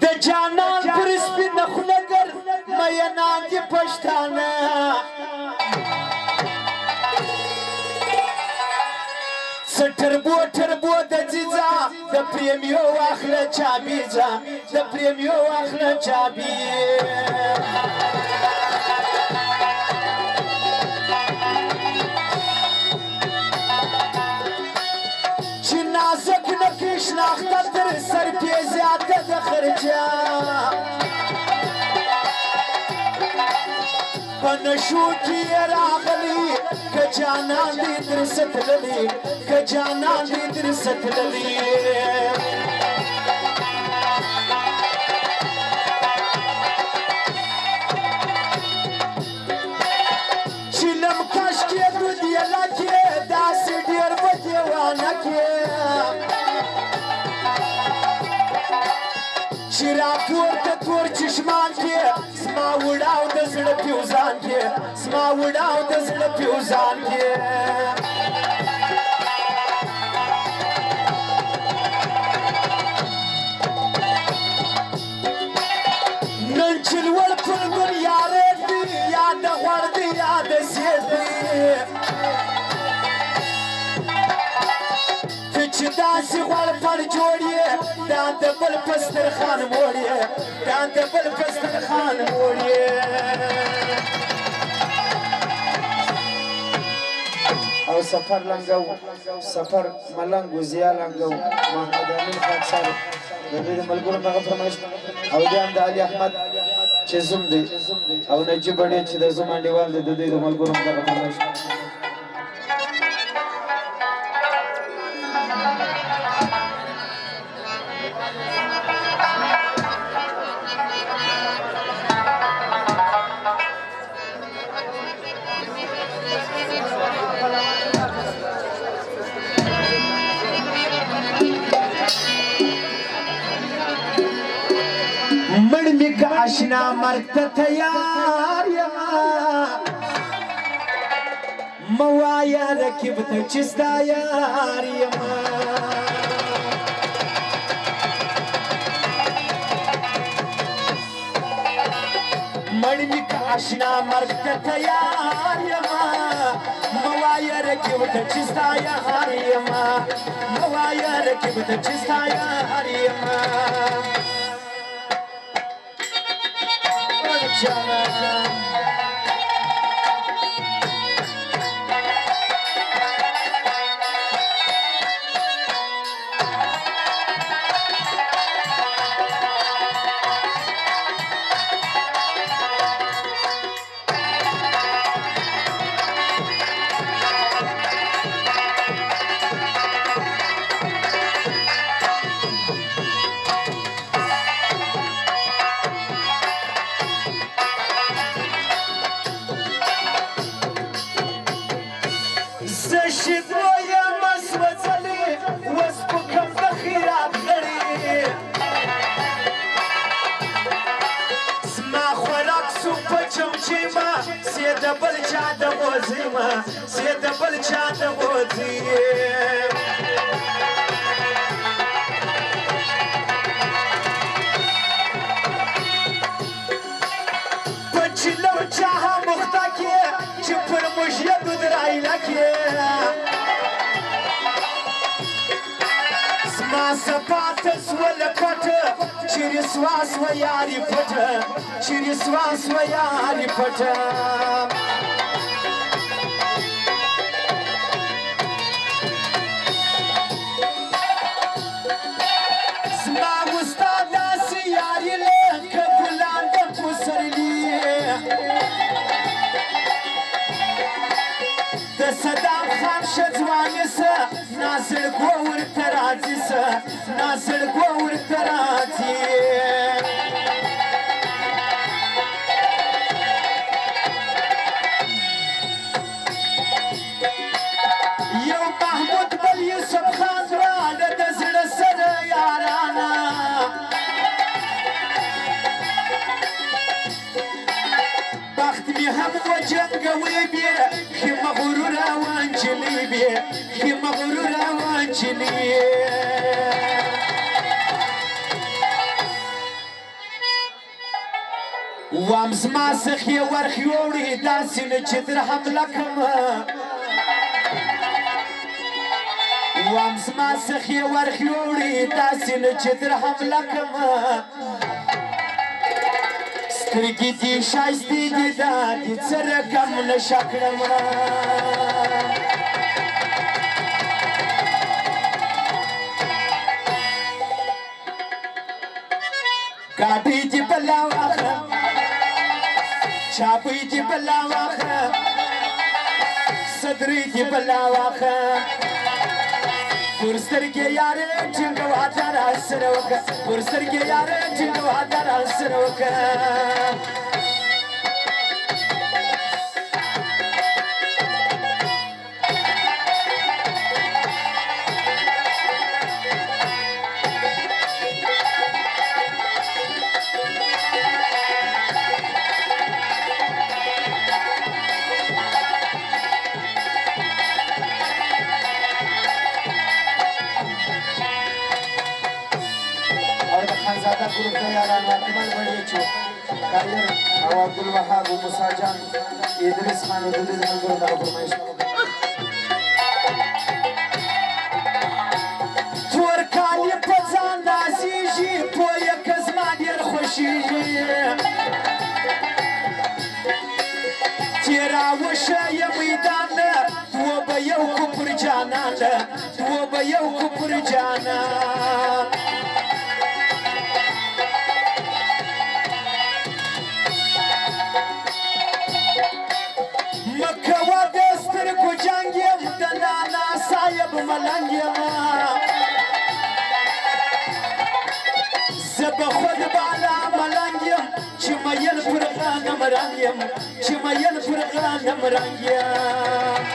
د جانان پر سپینه خوله ګر مینان دي پښتانه څه ټربو د ځیځه د پریمیو واخله چابیځه د پریمیو واخله چابي چې نازک نه کې شناخته تر سر پې زیاته د خرچه په نشو کې راغلی که جانان دې درسه تللی که جانان دې درسه تللی چې لم کش کې دودیله کې داسې ډېر په دیوانه کې چې راپورته تور چشمان کې زما وړاو د زړه پیوزان کې زما وړاو د زړه پیوزان کې نن چې لوړ کلګون یارې دي یا د غوړ دي یا د سیر دي ته چې داسې غوړ پر جوړ یې دا د بل پسترخان موړ یې دا د بل پسترخان موړ یې او سفر لنګو سفر ملنګ وزیا لنګو محمد امین خان صاحب د دې ملګرو هغه فرمایش او د علي احمد چې زوم دی او نجیب ډې چې د زوم انډیوال دی د دې ملګرو هغه فرمایش مړ می که اشنا مرګ ته تیار یما موایا رکیب ته چې ستا یار یما مړ می که اشنا مرګ ته تیار یما موایا رکیب ته چې ستا یار یما موایا رکیب ته چې ستا یار یما بل چا د موزي ما سي د بل چا د موزي پچلو چا مختا کې چې پر مشيه د درایلا کې سما سپات سول پټ چیرې سواس و یاري پټ چیرې سواس و یاري پټ زما استاد داسې یاري لکه ګلان د پسرلي د صدام خان شځواني سه ناصر ګو ورته راځي سه ناصر ګو ورته راځي یو محمود بل یوسف خان راله د زړه سره یارانه بخت می هم وجنګوي بیا ښه مغروره وانجلي بیا ښه مغروره وانجلي وام زما څخې ورخیوړي داسې نه چې در حمله کړمه وام زما څخې ورخیوړي داسې نه چې در حمله کړمه سترګې دې ښایستې دي دا دې څه رقم نشه کړمه गाड़ी जी बल्ला वाखा चाबी जी बल्ला वाखा सदरी जी बल्ला वाखा पुरस्तर के यारे चिंगवा तारा सरवका पुरस्तर के यारे चिंगवा तारा सरवका خانزاده ग्रुप का यारान अकमल बड़ीचो कायर और अब्दुल वहाब मुसा जान इदरिस खान उदुल मलगुर का फरमाइश तोर काली पजान नाजीजी पोया कज़मा देर खुशीजी तेरा वशा ये मैदान तो बयौ कुपर जाना तो बयौ कुपर जाना زب خود بالا ملانگیم چی میل فرقانم رنگیم چی میل فرقانم رنگیم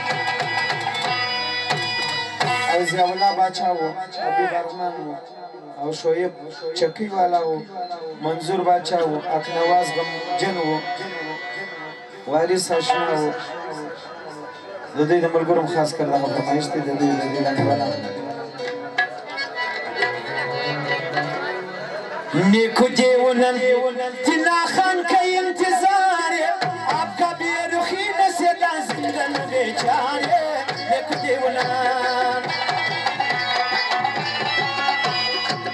از یاولا باچا و ابی برمان و او شویب چکی والا و منظور باچا و اکنواز جن و وارث اشنا و د دې د ملګرو خاص کر دغه فرمایش دی د دې لاندې والا نیکو دیونن تنا خان کا انتظار آپ کا بیرخین سے زندن بیچارے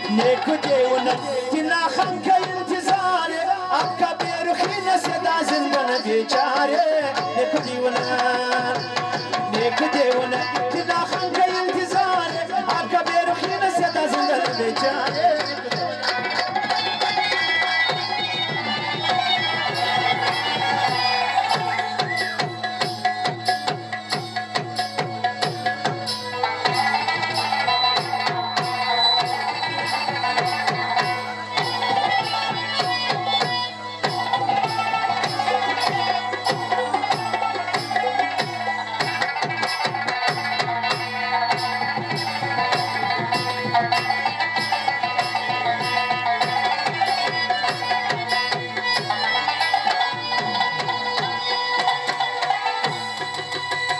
نیکو دیونن تنا خان کا انتظار آپ کا بیرخین سے زندن بیچارے نیکو دیونن تنا خان کا انتظار آپ کا بیرخین سے زندن بیچارے